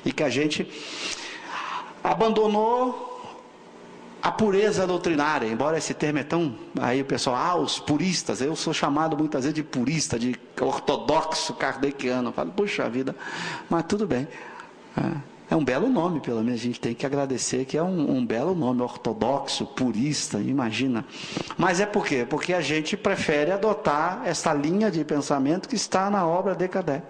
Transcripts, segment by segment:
e que a gente abandonou a pureza doutrinária, embora esse termo é tão... Aí o pessoal, os puristas, eu sou chamado muitas vezes de purista, de ortodoxo kardeciano. Eu falo, puxa vida, mas tudo bem. É um belo nome, pelo menos a gente tem que agradecer que é um belo nome, ortodoxo, purista, imagina. Mas é por quê? Porque a gente prefere adotar essa linha de pensamento que está na obra de Kardec.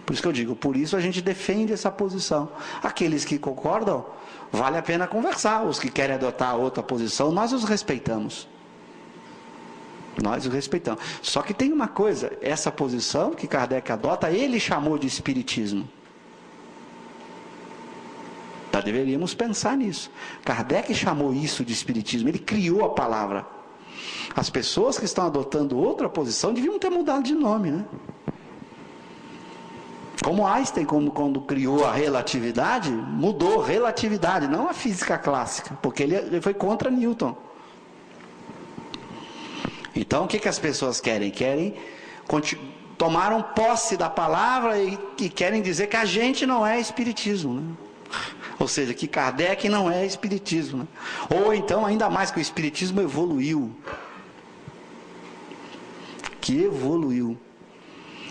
Por isso que eu digo, por isso a gente defende essa posição. Aqueles que concordam, vale a pena conversar. Os que querem adotar outra posição, nós os respeitamos. Nós os respeitamos. Só que tem uma coisa, essa posição que Kardec adota, ele chamou de espiritismo. Então deveríamos pensar nisso. Kardec chamou isso de espiritismo, ele criou a palavra. As pessoas que estão adotando outra posição deviam ter mudado de nome, né? Como Einstein, quando criou a relatividade, mudou relatividade, não a física clássica, porque ele foi contra Newton. Então, o que as pessoas querem? Tomaram posse da palavra e querem dizer que a gente não é espiritismo, né? Ou seja, que Kardec não é espiritismo, né? Ou então, ainda mais, que o espiritismo evoluiu. Que evoluiu.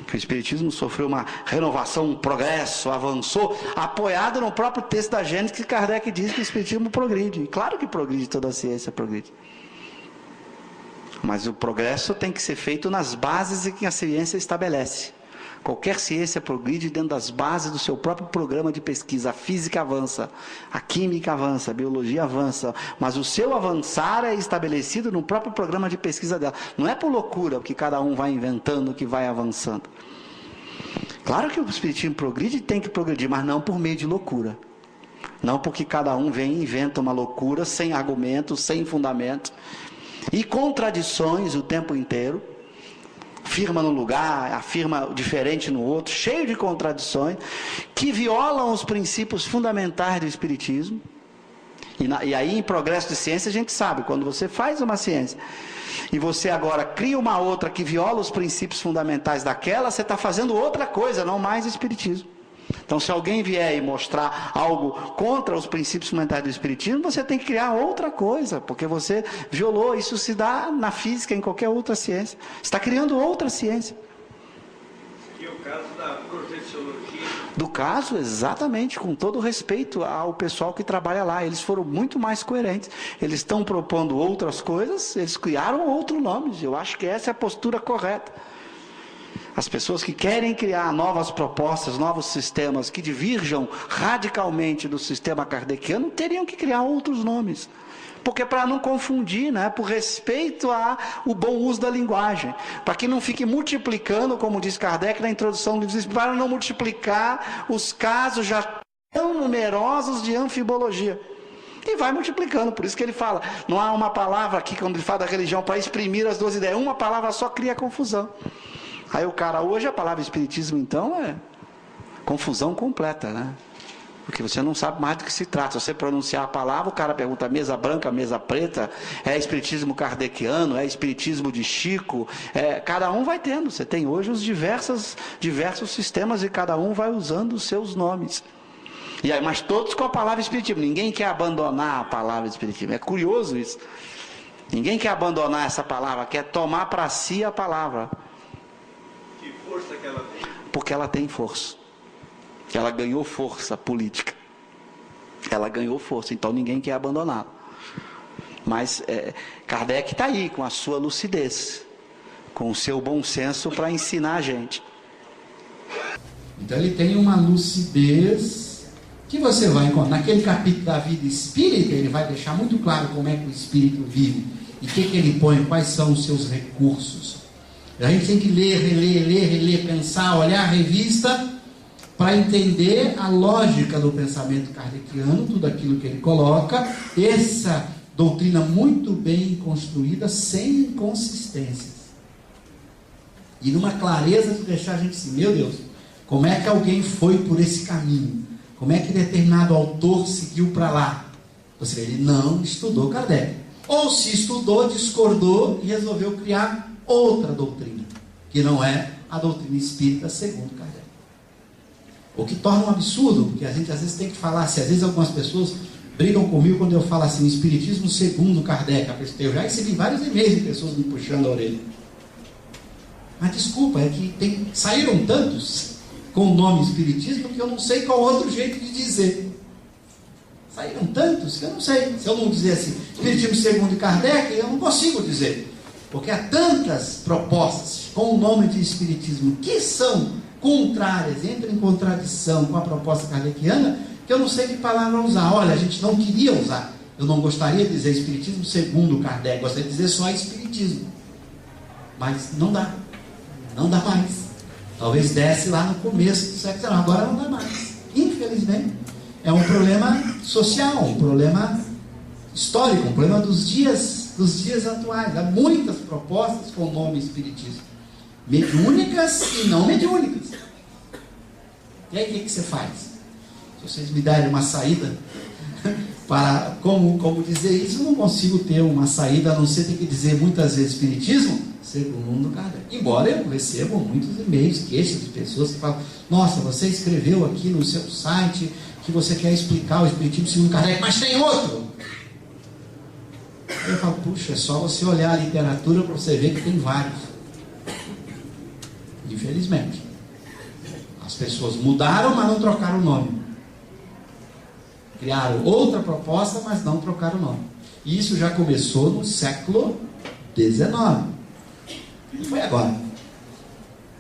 Que o espiritismo sofreu uma renovação, um progresso, avançou, apoiado no próprio texto da Gênesis, que Kardec diz que o espiritismo progride. Claro que progride, toda a ciência progride. Mas o progresso tem que ser feito nas bases que a ciência estabelece. Qualquer ciência progride dentro das bases do seu próprio programa de pesquisa. A física avança, a química avança, a biologia avança, mas o seu avançar é estabelecido no próprio programa de pesquisa dela. Não é por loucura que cada um vai inventando, que vai avançando. Claro que o espiritismo progride e tem que progredir, mas não por meio de loucura. Não porque cada um vem e inventa uma loucura, sem argumentos, sem fundamento, e contradições o tempo inteiro. Afirma num lugar, afirma diferente no outro, cheio de contradições, que violam os princípios fundamentais do espiritismo. E aí, em progresso de ciência, a gente sabe, quando você faz uma ciência, e você agora cria uma outra que viola os princípios fundamentais daquela, você está fazendo outra coisa, não mais espiritismo. Então, se alguém vier e mostrar algo contra os princípios fundamentais do espiritismo, você tem que criar outra coisa, porque você violou. Isso se dá na física, em qualquer outra ciência. Você está criando outra ciência. E o caso da projeciologia? Do caso, exatamente, com todo respeito ao pessoal que trabalha lá. Eles foram muito mais coerentes. Eles estão propondo outras coisas, eles criaram outros nomes. Eu acho que essa é a postura correta. As pessoas que querem criar novas propostas, novos sistemas que divirjam radicalmente do sistema kardeciano, teriam que criar outros nomes. Porque para não confundir, né? Por respeito ao bom uso da linguagem. Para que não fique multiplicando, como diz Kardec na introdução do livro, para não multiplicar os casos já tão numerosos de anfibologia. E vai multiplicando, por isso que ele fala, não há uma palavra aqui, quando ele fala da religião, para exprimir as duas ideias. Uma palavra só cria confusão. Aí o cara, hoje a palavra espiritismo então é confusão completa, né? Porque você não sabe mais do que se trata. Se você pronunciar a palavra, o cara pergunta mesa branca, mesa preta, é espiritismo kardeciano, é espiritismo de Chico, cada um vai tendo. Você tem hoje os diversos sistemas e cada um vai usando os seus nomes. E aí, mas todos com a palavra espiritismo. Ninguém quer abandonar a palavra espiritismo. É curioso isso. Ninguém quer abandonar essa palavra, quer tomar para si a palavra. Força que ela tem. Porque ela tem força. Ela ganhou força política. Ela ganhou força, então ninguém quer abandoná-la. Mas Kardec está aí com a sua lucidez, com o seu bom senso para ensinar a gente. Então ele tem uma lucidez que você vai encontrar. Naquele capítulo da vida espírita, ele vai deixar muito claro como é que o espírito vive e o que ele põe, quais são os seus recursos. A gente tem que ler, reler, pensar, olhar a revista para entender a lógica do pensamento kardeciano, tudo aquilo que ele coloca, essa doutrina muito bem construída, sem inconsistências. E numa clareza de deixar a gente assim, meu Deus, como é que alguém foi por esse caminho? Como é que determinado autor seguiu para lá? Você vê, ele não estudou Kardec. Ou se estudou, discordou e resolveu criar outra doutrina, que não é a doutrina espírita segundo Kardec. O que torna um absurdo, porque a gente às vezes tem que falar assim, às vezes algumas pessoas brigam comigo quando eu falo assim, o Espiritismo segundo Kardec. Eu já recebi vários e-mails de pessoas me puxando a orelha. Mas desculpa, é que saíram tantos com o nome Espiritismo que eu não sei qual outro jeito de dizer. Saíram tantos que eu não sei. Se eu não dizer assim, Espiritismo segundo Kardec, eu não consigo dizer. Porque há tantas propostas com o nome de Espiritismo que são contrárias, entram em contradição com a proposta kardeciana, que eu não sei que palavra usar. Olha, a gente não queria usar. Eu não gostaria de dizer Espiritismo segundo Kardec, gostaria de dizer só Espiritismo. Mas não dá. Não dá mais. Talvez desse lá no começo do século XIX, agora não dá mais. Infelizmente. É um problema social, um problema histórico, um problema dos dias atuais. Há muitas propostas com o nome Espiritismo. Mediúnicas e não mediúnicas. E aí o que você faz? Se vocês me derem uma saída para como dizer isso, eu não consigo ter uma saída, a não ser ter que dizer muitas vezes Espiritismo segundo Kardec. Embora eu recebo muitos e-mails, queixas de pessoas que falam, nossa, você escreveu aqui no seu site que você quer explicar o Espiritismo segundo Kardec, mas tem outro. Aí eu falo, puxa, é só você olhar a literatura para você ver que tem vários. Infelizmente. As pessoas mudaram, mas não trocaram o nome. Criaram outra proposta, mas não trocaram o nome. E isso já começou no século XIX. Não foi agora.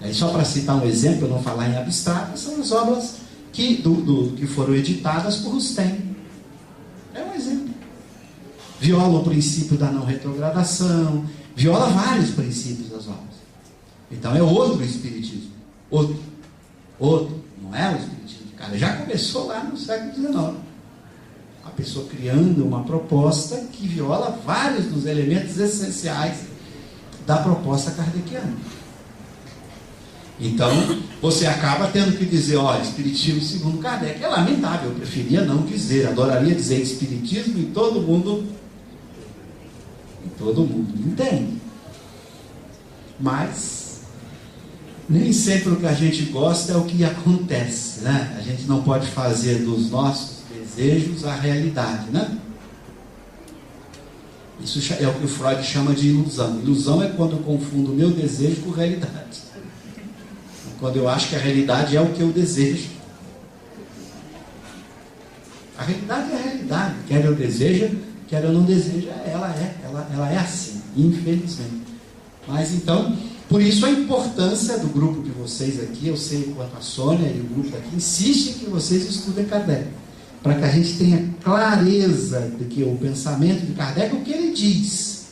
Aí, só para citar um exemplo, eu não falar em abstrato, são as obras que foram editadas por Rustem. É um exemplo. Viola o princípio da não retrogradação, viola vários princípios das obras. Então é outro Espiritismo. Outro. Não é o Espiritismo de Kardec. Já começou lá no século XIX. A pessoa criando uma proposta que viola vários dos elementos essenciais da proposta kardeciana. Então, você acaba tendo que dizer, Espiritismo segundo Kardec. É lamentável, eu preferia não dizer. Adoraria dizer Espiritismo e todo mundo entende. Mas nem sempre o que a gente gosta é o que acontece, né? A gente não pode fazer dos nossos desejos a realidade, né? Isso é o que o Freud chama de ilusão. Ilusão é quando eu confundo o meu desejo com realidade. Quando eu acho que a realidade é o que eu desejo. A realidade é a realidade. Quer eu deseja, quer eu não deseja, ela é assim, infelizmente. Mas então, por isso a importância do grupo de vocês aqui, eu sei quanto a Sônia e o grupo aqui insiste que vocês estudem Kardec, para que a gente tenha clareza de que o pensamento de Kardec, o que ele diz.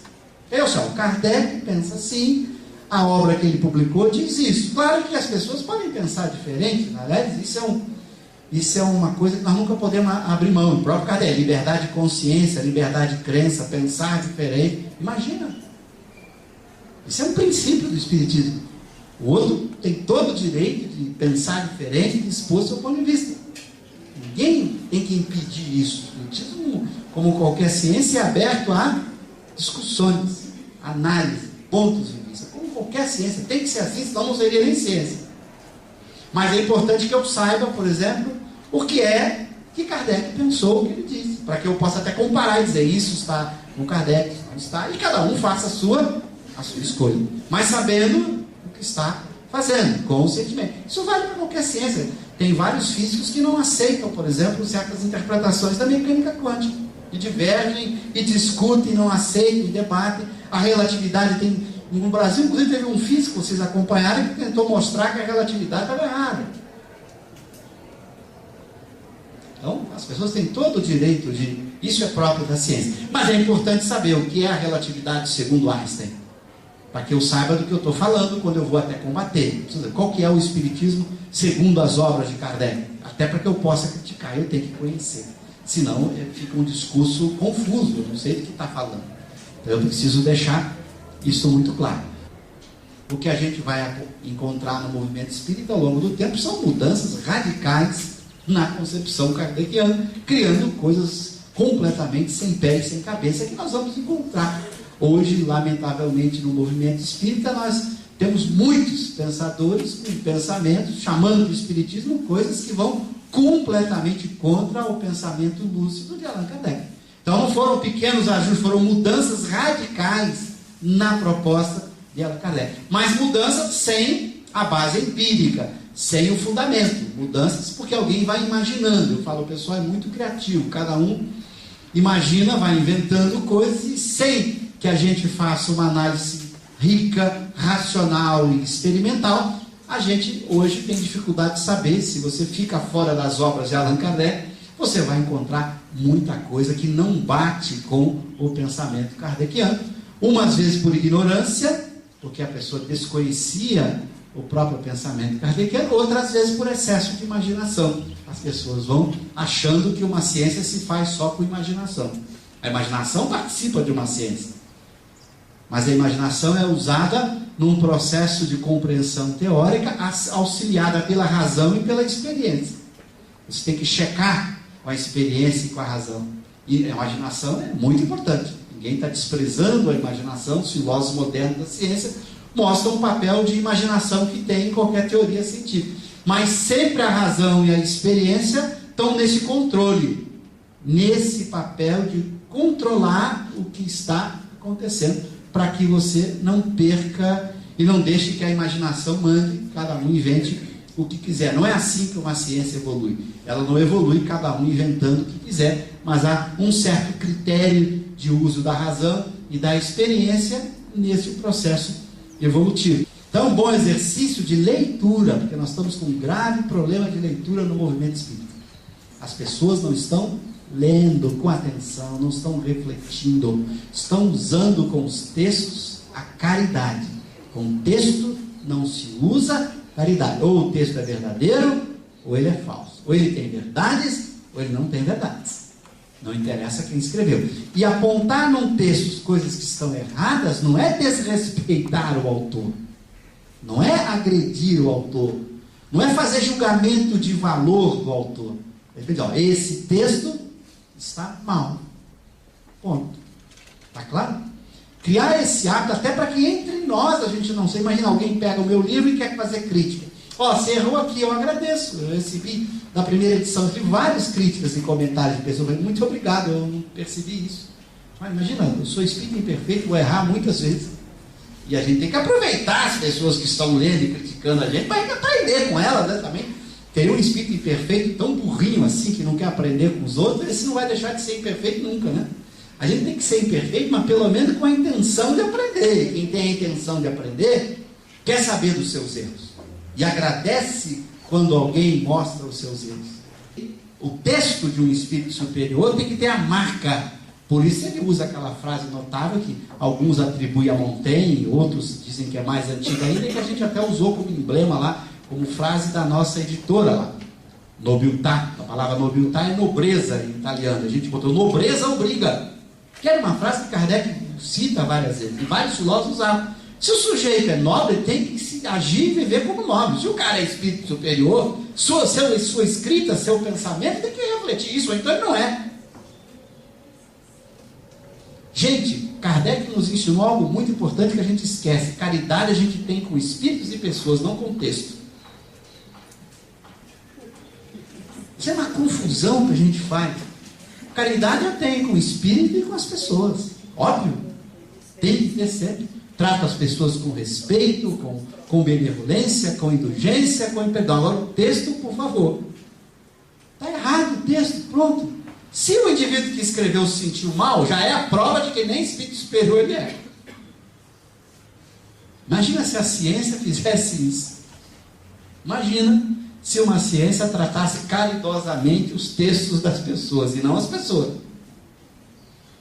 O Kardec pensa assim, a obra que ele publicou diz isso. Claro que as pessoas podem pensar diferente, aliás, isso é uma coisa que nós nunca podemos abrir mão. O próprio Kardec, liberdade de consciência, liberdade de crença, pensar diferente. Imagina. Isso é um princípio do Espiritismo. O outro tem todo o direito de pensar diferente e expor seu ponto de vista. Ninguém tem que impedir isso. O Espiritismo, como qualquer ciência, é aberto a discussões, análise, pontos de vista. Como qualquer ciência, tem que ser assim, senão não seria nem ciência. Mas é importante que eu saiba, por exemplo, o que é que Kardec pensou, o que ele disse, para que eu possa até comparar e dizer, isso está com Kardec, isso não está, e cada um faça a sua escolha, mas sabendo o que está fazendo, conscientemente. Isso vale para qualquer ciência. Tem vários físicos que não aceitam, por exemplo, certas interpretações da mecânica quântica, e divergem, e discutem, não aceitam, e debatem. A relatividade tem... No Brasil, inclusive, teve um físico, vocês acompanharam, que tentou mostrar que a relatividade estava errada. Então, as pessoas têm todo o direito de... Isso é próprio da ciência. Mas é importante saber o que é a relatividade segundo Einstein, para que eu saiba do que eu estou falando quando eu vou até combater. Qual que é o Espiritismo segundo as obras de Kardec? Até para que eu possa criticar, eu tenho que conhecer. Senão, fica um discurso confuso, eu não sei do que está falando. Então, eu preciso deixar isso muito claro. O que a gente vai encontrar no movimento espírita ao longo do tempo são mudanças radicais na concepção kardeciana, criando coisas completamente sem pé e sem cabeça que nós vamos encontrar. Hoje, lamentavelmente, no movimento espírita, nós temos muitos pensadores com pensamentos, chamando de espiritismo coisas que vão completamente contra o pensamento lúcido de Allan Kardec. Então não foram pequenos ajustes, foram mudanças radicais na proposta de Allan Kardec. Mas mudanças sem a base empírica, sem o fundamento. Mudanças porque alguém vai imaginando. Eu falo, o pessoal é muito criativo, cada um imagina, vai inventando coisas e sem que a gente faça uma análise rica, racional e experimental, a gente hoje tem dificuldade de saber. Se você fica fora das obras de Allan Kardec, você vai encontrar muita coisa que não bate com o pensamento kardeciano, umas vezes por ignorância, porque a pessoa desconhecia o próprio pensamento kardeciano, outras vezes por excesso de imaginação. As pessoas vão achando que uma ciência se faz só com imaginação. A imaginação participa de uma ciência, mas a imaginação é usada num processo de compreensão teórica auxiliada pela razão e pela experiência. Você tem que checar com a experiência e com a razão. E a imaginação é muito importante. Ninguém está desprezando a imaginação. Os filósofos modernos da ciência mostram o papel de imaginação que tem em qualquer teoria científica. Mas sempre a razão e a experiência estão nesse controle, nesse papel de controlar o que está acontecendo, para que você não perca e não deixe que a imaginação mande, cada um invente o que quiser. Não é assim que uma ciência evolui. Ela não evolui cada um inventando o que quiser, mas há um certo critério de uso da razão e da experiência nesse processo evolutivo. Então, um bom exercício de leitura, porque nós estamos com um grave problema de leitura no movimento espírita. As pessoas não estão lendo com atenção, não estão refletindo, estão usando com os textos a caridade. Com o texto não se usa caridade. Ou o texto é verdadeiro, ou ele é falso. Ou ele tem verdades, ou ele não tem verdades. Não interessa quem escreveu. E apontar num texto coisas que estão erradas não é desrespeitar o autor. Não é agredir o autor. Não é fazer julgamento de valor do autor. Ele diz, ó, esse texto está mal. Ponto. Está claro? Criar esse hábito, até para que entre nós a gente não sei. Imagina, alguém pega o meu livro e quer fazer crítica. Ó, você errou aqui, eu agradeço. Eu recebi, na primeira edição, eu tive várias críticas e comentários de pessoas. Muito obrigado, eu não percebi isso. Mas imagina, eu sou espírito imperfeito, vou errar muitas vezes. E a gente tem que aproveitar as pessoas que estão lendo e criticando a gente para aprender com elas, né, também. Ter um espírito imperfeito tão burrinho assim, que não quer aprender com os outros, esse não vai deixar de ser imperfeito nunca, né? A gente tem que ser imperfeito, mas pelo menos com a intenção de aprender. Quem tem a intenção de aprender, quer saber dos seus erros. E agradece quando alguém mostra os seus erros. O texto de um espírito superior tem que ter a marca. Por isso ele usa aquela frase notável que alguns atribuem a Montaigne, outros dizem que é mais antiga ainda, e que a gente até usou como emblema lá, como frase da nossa editora lá. Nobiltà. A palavra nobiltà é nobreza em italiano. A gente botou nobreza obriga. Que era uma frase que Kardec cita várias vezes. E vários filósofos usavam. Se o sujeito é nobre, ele tem que agir e viver como nobre. Se o cara é espírito superior, sua escrita, seu pensamento, tem que refletir isso, ou então ele não é. Gente, Kardec nos ensinou algo muito importante que a gente esquece. Caridade a gente tem com espíritos e pessoas, não com texto. Isso é uma confusão que a gente faz. Caridade eu tenho com o espírito e com as pessoas. Óbvio. Tem que ter sempre. Trata as pessoas com respeito, com benevolência, com indulgência, com perdão. Agora o texto, por favor. Está errado o texto, pronto. Se o indivíduo que escreveu se sentiu mal, já é a prova de que nem espírito superior ele é. Imagina se a ciência fizesse isso. Imagina se uma ciência tratasse caridosamente os textos das pessoas e não as pessoas.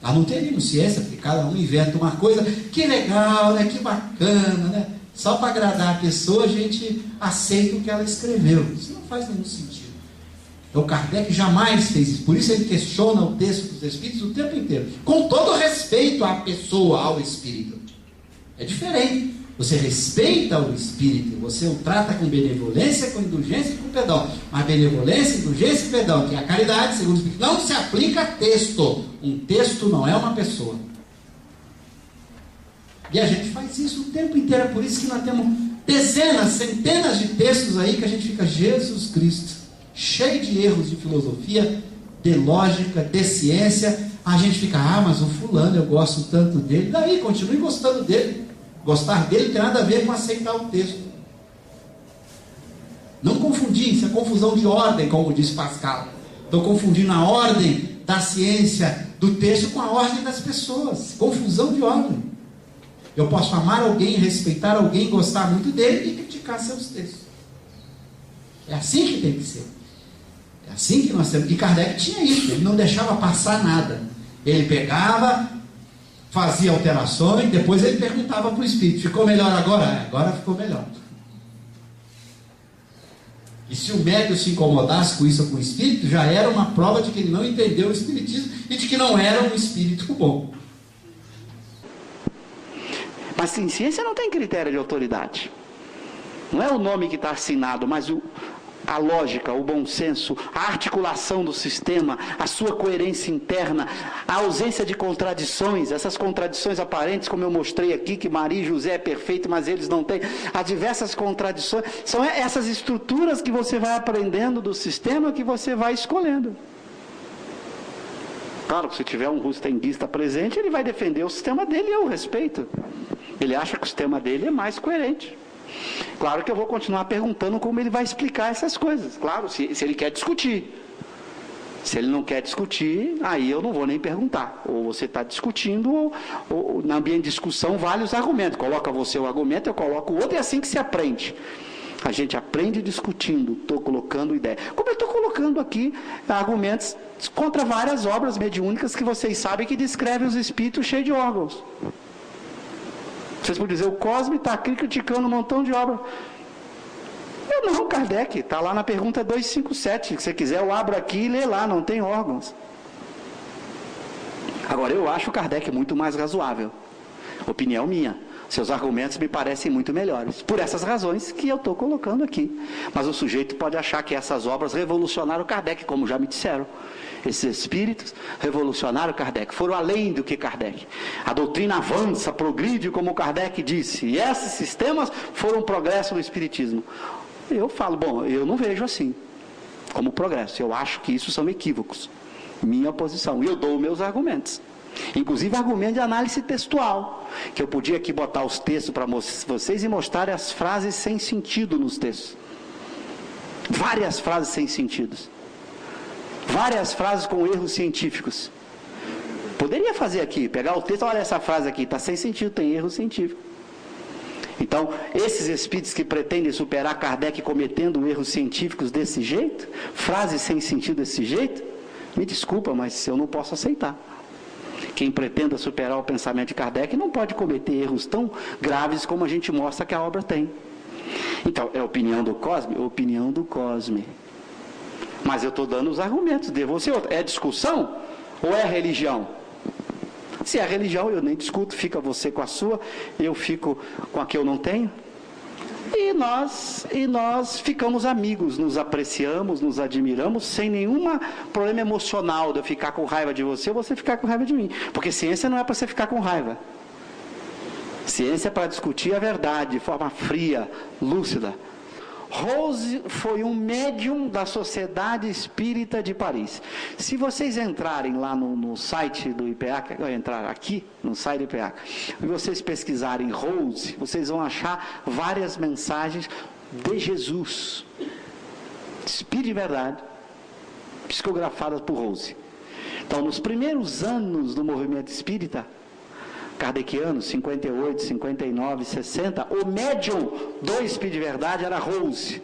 Nós não teríamos ciência, porque cada um inventa uma coisa. Que legal, né? Que bacana, né? Só para agradar a pessoa a gente aceita o que ela escreveu. Isso não faz nenhum sentido. Então Kardec jamais fez isso. Por isso ele questiona o texto dos espíritos o tempo inteiro. Com todo respeito à pessoa, ao espírito. É diferente. Você respeita o espírito, você o trata com benevolência, com indulgência e com perdão. Mas benevolência, indulgência e perdão, que é a caridade, segundo o espírito, não se aplica a texto. Um texto não é uma pessoa. E a gente faz isso o tempo inteiro. É por isso que nós temos dezenas, centenas de textos aí que a gente fica, Jesus Cristo, cheio de erros de filosofia, de lógica, de ciência. A gente fica, mas o fulano, eu gosto tanto dele. Daí, continue gostando dele. Gostar dele não tem nada a ver com aceitar o texto. Não confundir, isso é confusão de ordem, como diz Pascal. Estou confundindo a ordem da ciência do texto com a ordem das pessoas. Confusão de ordem. Eu posso amar alguém, respeitar alguém, gostar muito dele e criticar seus textos. É assim que tem que ser. É assim que nós temos. E Kardec tinha isso, ele não deixava passar nada. Ele pegava, fazia alterações, depois ele perguntava para o espírito: ficou melhor agora? Agora ficou melhor. E se o médium se incomodasse com isso, com o espírito, já era uma prova de que ele não entendeu o espiritismo e de que não era um espírito bom. Mas em ciência não tem critério de autoridade. Não é o nome que está assinado, mas a lógica, o bom senso, a articulação do sistema, a sua coerência interna, a ausência de contradições, essas contradições aparentes, como eu mostrei aqui, que Maria e José é perfeito, mas eles não têm, as diversas contradições, são essas estruturas que você vai aprendendo do sistema que você vai escolhendo. Claro que se tiver um rustenguista presente, ele vai defender o sistema dele e eu respeito. Ele acha que o sistema dele é mais coerente. Claro que eu vou continuar perguntando como ele vai explicar essas coisas. Claro, se ele quer discutir. Se ele não quer discutir, aí eu não vou nem perguntar. Ou você está discutindo, ou na ambiente de discussão vale os argumentos. Coloca você o argumento, eu coloco o outro, e é assim que se aprende. A gente aprende discutindo, estou colocando ideia. Como eu estou colocando aqui argumentos contra várias obras mediúnicas que vocês sabem que descrevem os espíritos cheios de órgãos. Vocês podem dizer, o Cosme está aqui criticando um montão de obra. Eu não, Kardec, está lá na pergunta 257. Se você quiser, eu abro aqui e lê lá, não tem órgãos. Agora, eu acho o Kardec muito mais razoável. Opinião minha. Seus argumentos me parecem muito melhores. Por essas razões que eu estou colocando aqui. Mas o sujeito pode achar que essas obras revolucionaram Kardec, como já me disseram. Esses espíritos revolucionaram Kardec, foram além do que Kardec. A doutrina avança, progride, como Kardec disse. E esses sistemas foram progresso do espiritismo. Eu falo, bom, eu não vejo assim, como progresso. Eu acho que isso são equívocos. Minha posição. E eu dou meus argumentos. Inclusive argumento de análise textual. Que eu podia aqui botar os textos para vocês e mostrar as frases sem sentido nos textos. Várias frases sem sentidos. Várias frases com erros científicos. Poderia fazer aqui, pegar o texto, olha essa frase aqui, está sem sentido, tem erro científico. Então, esses espíritos que pretendem superar Kardec cometendo erros científicos desse jeito, frases sem sentido desse jeito, me desculpa, mas eu não posso aceitar. Quem pretenda superar o pensamento de Kardec não pode cometer erros tão graves como a gente mostra que a obra tem. Então, é a opinião do Cosme? Opinião do Cosme. Mas eu estou dando os argumentos, de você outra. É discussão ou é religião? Se é religião, eu nem discuto, fica você com a sua, eu fico com a que eu não tenho. E nós ficamos amigos, nos apreciamos, nos admiramos, sem nenhum problema emocional de eu ficar com raiva de você ou você ficar com raiva de mim. Porque ciência não é para você ficar com raiva. Ciência é para discutir a verdade de forma fria, lúcida. Rose foi um médium da Sociedade Espírita de Paris. Se vocês entrarem lá no site do IPEAC, entrar aqui no site do IPEAC, e vocês pesquisarem Rose, vocês vão achar várias mensagens de Jesus, Espírito de Verdade, psicografadas por Rose. Então, nos primeiros anos do movimento espírita, kardeciano, 58, 59, 60, o médium do Espírito de Verdade era Rose.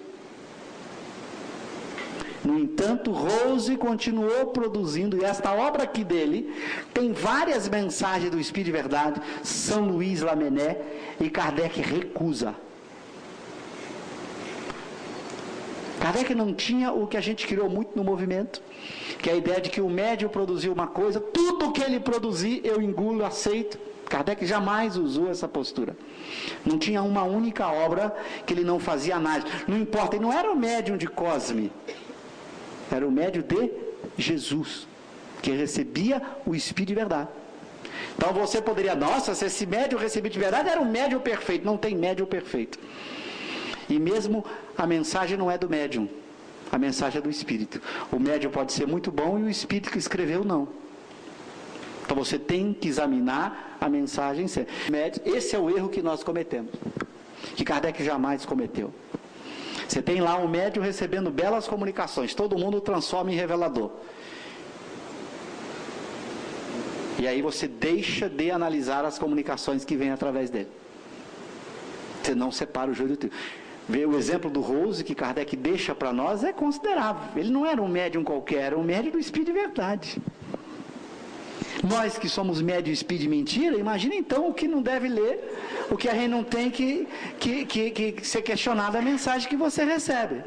No entanto, Rose continuou produzindo, e esta obra aqui dele tem várias mensagens do Espírito de Verdade, São Luís Lamennais, e Kardec recusa. Kardec não tinha o que a gente criou muito no movimento, que é a ideia de que o médium produziu uma coisa, tudo que ele produzir eu engulo, aceito. Kardec jamais usou essa postura. Não tinha uma única obra que ele não fazia análise. Não importa, ele não era o médium de Cosme, era o médium de Jesus, que recebia o Espírito de Verdade. Então você poderia, nossa, se esse médium recebido de verdade era um médium perfeito. Não tem médium perfeito. E mesmo a mensagem não é do médium, a mensagem é do Espírito. O médium pode ser muito bom e o Espírito que escreveu não. Então você tem que examinar a mensagem. Esse é o erro que nós cometemos, que Kardec jamais cometeu. Você tem lá um médium recebendo belas comunicações, todo mundo transforma em revelador. E aí você deixa de analisar as comunicações que vêm através dele. Você não separa o joio do trigo. Ver o exemplo do Rose que Kardec deixa para nós é considerável. Ele não era um médium qualquer, era um médium do Espírito de verdade. Nós que somos médium Espírito de mentira, imagina então o que não deve ler, o que a gente não tem que ser questionado a mensagem que você recebe.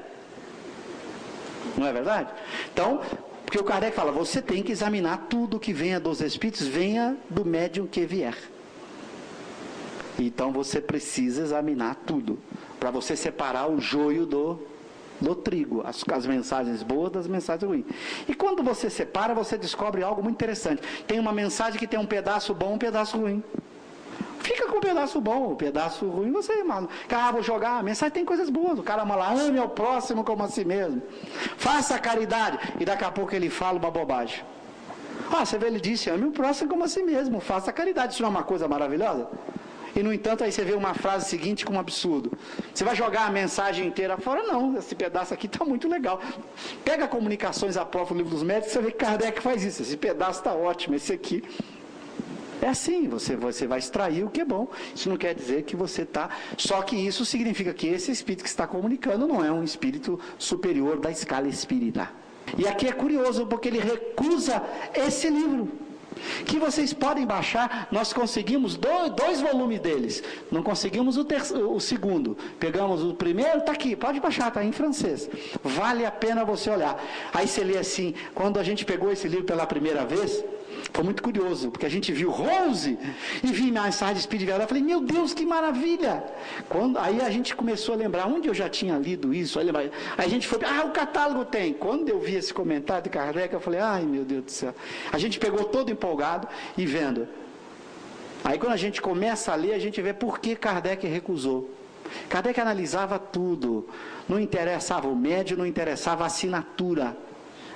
Não é verdade? Então, porque o Kardec fala, você tem que examinar tudo que venha dos Espíritos, venha do médium que vier. Então você precisa examinar tudo, para você separar o joio do trigo, as mensagens boas das mensagens ruins. E quando você separa, você descobre algo muito interessante. Tem uma mensagem que tem um pedaço bom, um pedaço ruim. Fica com o pedaço bom, o pedaço ruim você manda. Vou jogar, a mensagem tem coisas boas. O cara manda lá, ame ao próximo como a si mesmo. Faça a caridade. E daqui a pouco ele fala uma bobagem. Você vê, ele disse, ame o próximo como a si mesmo. Faça a caridade. Isso não é uma coisa maravilhosa? E no entanto, aí você vê uma frase seguinte como um absurdo. Você vai jogar a mensagem inteira fora? Não, esse pedaço aqui está muito legal. Pega Comunicações à Prova, o Livro dos Médicos, você vê que Kardec faz isso. Esse pedaço está ótimo, esse aqui... É assim, você vai extrair o que é bom. Isso não quer dizer que você está... Só que isso significa que esse espírito que está comunicando não é um espírito superior da escala espírita. E aqui é curioso, porque ele recusa esse livro, que vocês podem baixar. Nós conseguimos dois volumes deles. Não conseguimos o segundo. Pegamos o primeiro, está aqui, pode baixar, está em francês. Vale a pena você olhar. Aí você lê assim, quando a gente pegou esse livro pela primeira vez... Foi muito curioso, porque a gente viu Rose e vi mensagem de Espírito de Verdade. Eu falei, meu Deus, que maravilha! Aí a gente começou a lembrar onde eu já tinha lido isso. Aí a gente foi, o catálogo tem. Quando eu vi esse comentário de Kardec, eu falei, ai meu Deus do céu. A gente pegou todo empolgado e vendo. Aí quando a gente começa a ler, a gente vê por que Kardec recusou. Kardec analisava tudo. Não interessava o médium, não interessava a assinatura.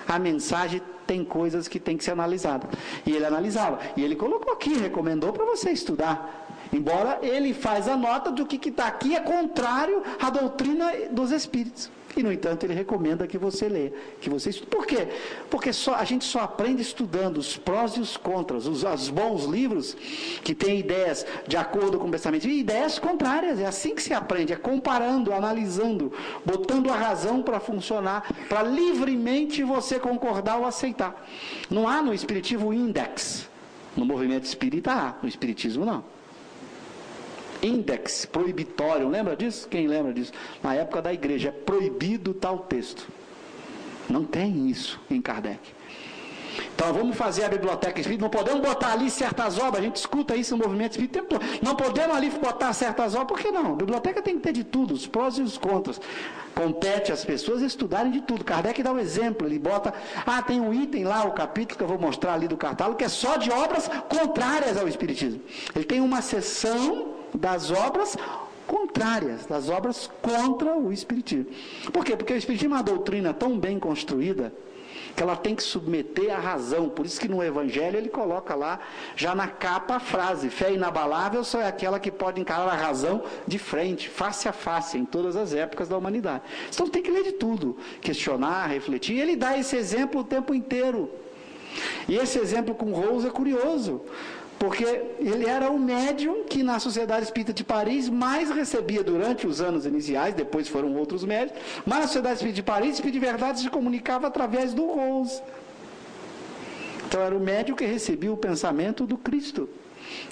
A mensagem tem coisas que tem que ser analisadas. E ele analisava. E ele colocou aqui, recomendou para você estudar. Embora ele faz a nota do que está aqui é contrário à doutrina dos Espíritos. E, no entanto, ele recomenda que você lê, que você estude. Por quê? Porque a gente só aprende estudando os prós e os contras, os bons livros que têm ideias de acordo com o pensamento, e ideias contrárias. É assim que se aprende, é comparando, analisando, botando a razão para funcionar, para livremente você concordar ou aceitar. Não há no Espiritismo índex. No movimento espírita há, no Espiritismo não. Índex proibitório, lembra disso? Quem lembra disso? Na época da igreja, é proibido tal texto. Não tem isso em Kardec. Então vamos fazer a biblioteca espírita, não podemos botar ali certas obras, a gente escuta isso no movimento espírita o tempo todo. Não podemos ali botar certas obras, por que não? A biblioteca tem que ter de tudo, os prós e os contras. Compete às pessoas estudarem de tudo. Kardec dá um exemplo, ele bota, tem um item lá, o capítulo que eu vou mostrar ali do catálogo, que é só de obras contrárias ao Espiritismo. Ele tem uma seção das obras contrárias, das obras contra o Espiritismo. Por quê? Porque o Espiritismo é uma doutrina tão bem construída que ela tem que submeter à razão. Por isso que no Evangelho ele coloca lá, já na capa, a frase: fé inabalável só é aquela que pode encarar a razão de frente, face a face, em todas as épocas da humanidade. Então tem que ler de tudo, questionar, refletir. E ele dá esse exemplo o tempo inteiro. E esse exemplo com Rose é curioso, porque ele era o médium que na Sociedade Espírita de Paris mais recebia durante os anos iniciais, depois foram outros médios, mas na Sociedade Espírita de Paris, o Espírito de Verdade se comunicava através do Rose. Então era o médium que recebia o pensamento do Cristo.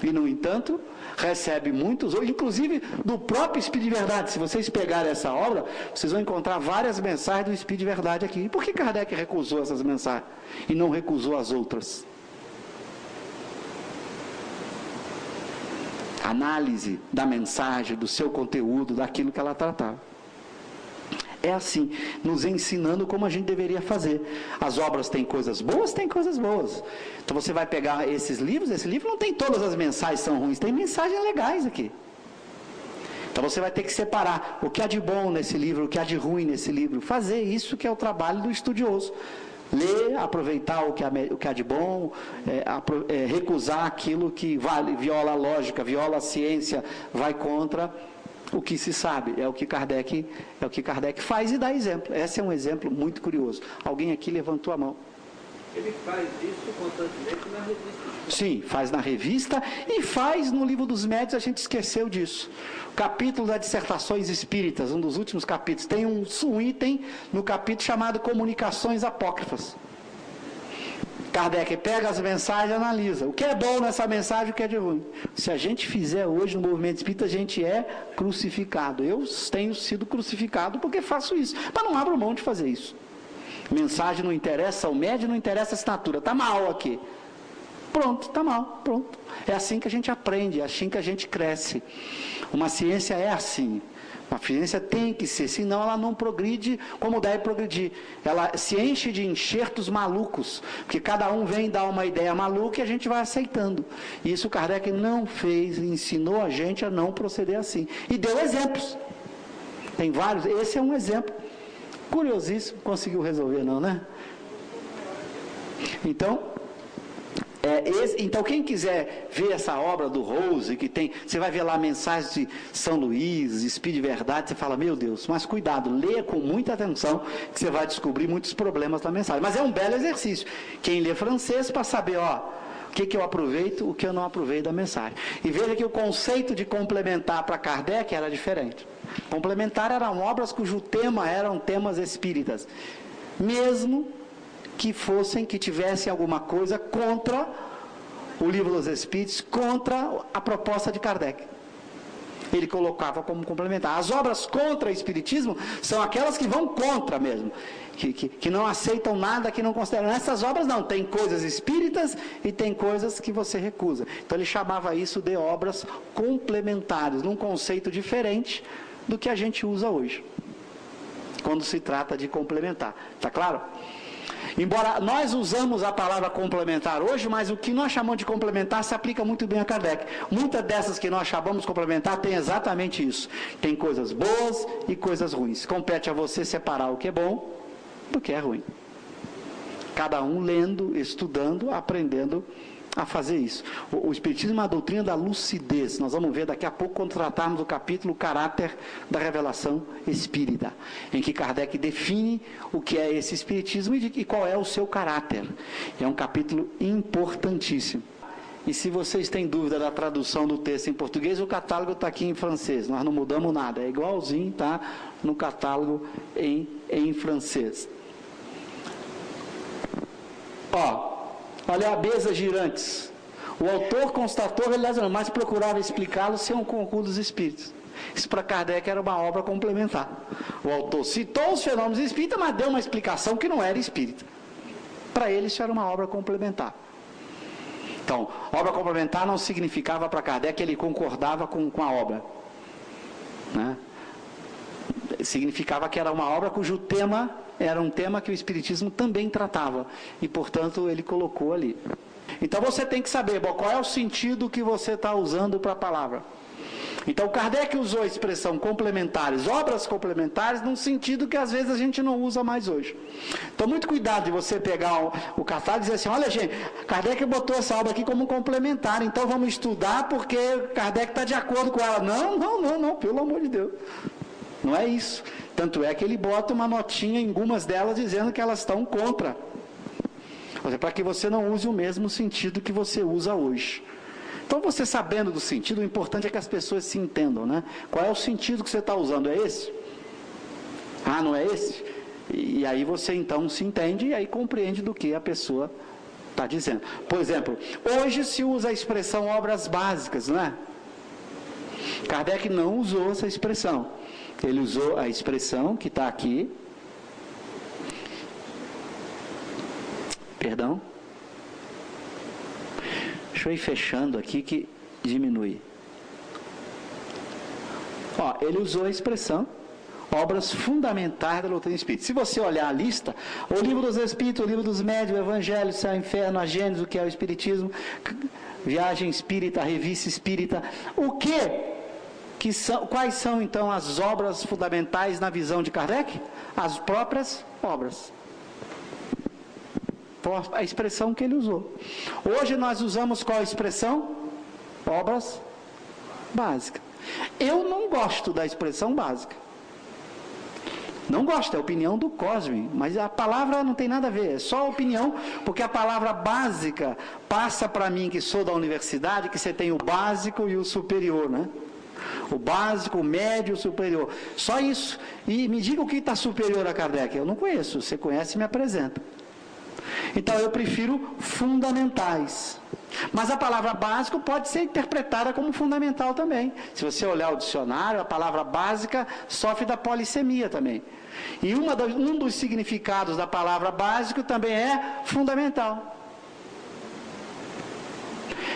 E, no entanto, recebe muitos, inclusive do próprio Espírito de Verdade. Se vocês pegarem essa obra, vocês vão encontrar várias mensagens do Espírito de Verdade aqui. E por que Kardec recusou essas mensagens e não recusou as outras? Análise da mensagem, do seu conteúdo, daquilo que ela tratava. É assim, nos ensinando como a gente deveria fazer. As obras têm coisas boas, tem coisas boas. Então você vai pegar esses livros, esse livro não tem todas as mensagens são ruins, tem mensagens legais aqui. Então você vai ter que separar o que há de bom nesse livro, o que há de ruim nesse livro. Fazer isso que é o trabalho do estudioso. Ler, aproveitar o que há de bom, recusar aquilo que viola a lógica, viola a ciência, vai contra o que se sabe. É o que Kardec faz e dá exemplo. Esse é um exemplo muito curioso. Alguém aqui levantou a mão. Ele faz isso constantemente na revista. Sim, faz na revista e faz no Livro dos Médiuns, a gente esqueceu disso. O capítulo das Dissertações Espíritas, um dos últimos capítulos, tem um item no capítulo chamado Comunicações Apócrifas. Kardec pega as mensagens e analisa. O que é bom nessa mensagem, o que é de ruim. Se a gente fizer hoje no movimento espírita, a gente é crucificado. Eu tenho sido crucificado porque faço isso. Mas não abro mão de fazer isso. Mensagem não interessa ao médium, não interessa a assinatura. Está mal aqui. Pronto, está mal, pronto. É assim que a gente aprende, é assim que a gente cresce. Uma ciência é assim. Uma ciência tem que ser, senão ela não progride como deve progredir. Ela se enche de enxertos malucos, porque cada um vem dar uma ideia maluca e a gente vai aceitando. E isso Kardec não fez, ensinou a gente a não proceder assim. E deu exemplos. Tem vários, esse é um exemplo. Curiosíssimo, conseguiu resolver não, né? Então quem quiser ver essa obra do Rose, que tem, você vai ver lá mensagens de São Luís, Espírito de Verdade, você fala, meu Deus, mas cuidado, leia com muita atenção, que você vai descobrir muitos problemas da mensagem. Mas é um belo exercício. Quem lê francês para saber, o que eu aproveito, o que eu não aproveito da mensagem. E veja que o conceito de complementar para Kardec era diferente. Complementar eram obras cujo tema eram temas espíritas. Mesmo que tivessem alguma coisa contra o Livro dos Espíritos, contra a proposta de Kardec. Ele colocava como complementar. As obras contra o Espiritismo são aquelas que vão contra mesmo, que não aceitam nada, que não consideram. Nessas obras não, tem coisas espíritas e tem coisas que você recusa. Então ele chamava isso de obras complementares, num conceito diferente do que a gente usa hoje, quando se trata de complementar. Está claro? Embora nós usamos a palavra complementar hoje, mas o que nós chamamos de complementar se aplica muito bem a Kardec. Muitas dessas que nós chamamos de complementar tem exatamente isso. Tem coisas boas e coisas ruins. Compete a você separar o que é bom do que é ruim. Cada um lendo, estudando, aprendendo a fazer isso. O Espiritismo é uma doutrina da lucidez. Nós vamos ver daqui a pouco quando tratarmos do capítulo Caráter da Revelação Espírita, em que Kardec define o que é esse Espiritismo e qual é o seu caráter. É um capítulo importantíssimo. E se vocês têm dúvida da tradução do texto em português, o catálogo está aqui em francês. Nós não mudamos nada. É igualzinho, está no catálogo em francês. Olha a mesa girantes. O autor constatou, aliás, mas procurava explicá-lo sem um concurso dos espíritos. Isso para Kardec era uma obra complementar. O autor citou os fenômenos espíritas, mas deu uma explicação que não era espírita. Para ele isso era uma obra complementar. Então, obra complementar não significava para Kardec que ele concordava com a obra, né? Significava que era uma obra cujo tema era um tema que o Espiritismo também tratava, e portanto ele colocou ali. Então você tem que saber qual é o sentido que você está usando para a palavra. Então Kardec usou a expressão complementares, obras complementares, num sentido que às vezes a gente não usa mais hoje. Então muito cuidado de você pegar o catálogo e dizer assim, olha gente, Kardec botou essa obra aqui como complementar, então vamos estudar porque Kardec está de acordo com ela. Não, pelo amor de Deus. Não é isso. Tanto é que ele bota uma notinha em algumas delas dizendo que elas estão contra. Ou seja, para que você não use o mesmo sentido que você usa hoje. Então, você sabendo do sentido, o importante é que as pessoas se entendam, né? Qual é o sentido que você está usando? É esse? Ah, não é esse? E aí você então se entende e aí compreende do que a pessoa está dizendo. Por exemplo, hoje se usa a expressão obras básicas, não é? Kardec não usou essa expressão. Ele usou a expressão que está aqui. Perdão. Deixa eu ir fechando aqui que diminui. Ele usou a expressão obras fundamentais da doutrina espírita. Se você olhar a lista, o Livro dos Espíritos, o Livro dos Médiuns, o Evangelho, Céu e Inferno, a Gênesis, o que é o Espiritismo, Viagem Espírita, a Revista Espírita, quais são então as obras fundamentais na visão de Kardec? As próprias obras. A expressão que ele usou. Hoje nós usamos qual expressão? Obras básicas. Eu não gosto da expressão básica. Não gosto, é a opinião do Cosme, mas a palavra não tem nada a ver, é só opinião, porque a palavra básica passa para mim, que sou da universidade, que você tem o básico e o superior, né? O básico, o médio, o superior. Só isso. E me diga o que está superior a Kardec. Eu não conheço, você conhece, me apresenta. Então eu prefiro fundamentais. Mas a palavra básico pode ser interpretada como fundamental também. Se você olhar o dicionário, a palavra básica sofre da polissemia também. E um dos significados da palavra básico também é fundamental.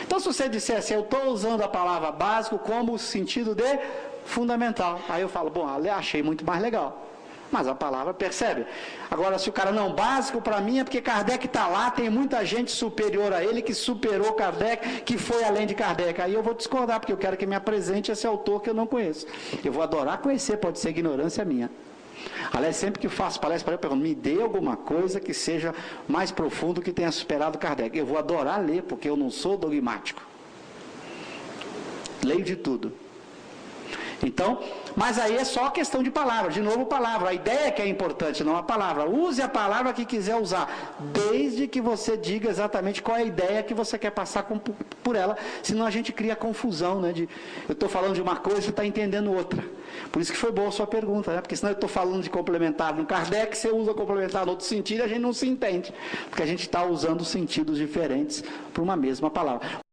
Então se você disser assim, eu estou usando a palavra básico como sentido de fundamental. Aí eu falo, bom, achei muito mais legal. Mas a palavra percebe. Agora, se o cara não, básico para mim é porque Kardec está lá, tem muita gente superior a ele que superou Kardec, que foi além de Kardec. Aí eu vou discordar, porque eu quero que me apresente esse autor que eu não conheço. Eu vou adorar conhecer, pode ser ignorância minha. Aliás, sempre que eu faço palestra, eu pergunto, me dê alguma coisa que seja mais profundo, que tenha superado Kardec. Eu vou adorar ler, porque eu não sou dogmático. Leio de tudo. Então, mas aí é só questão de palavra, de novo palavra, a ideia que é importante, não a palavra. Use a palavra que quiser usar, desde que você diga exatamente qual é a ideia que você quer passar por ela, senão a gente cria confusão, né? Eu estou falando de uma coisa e você está entendendo outra. Por isso que foi boa a sua pergunta, né? Porque senão eu estou falando de complementar no Kardec, você usa complementar no outro sentido e a gente não se entende, porque a gente está usando sentidos diferentes para uma mesma palavra.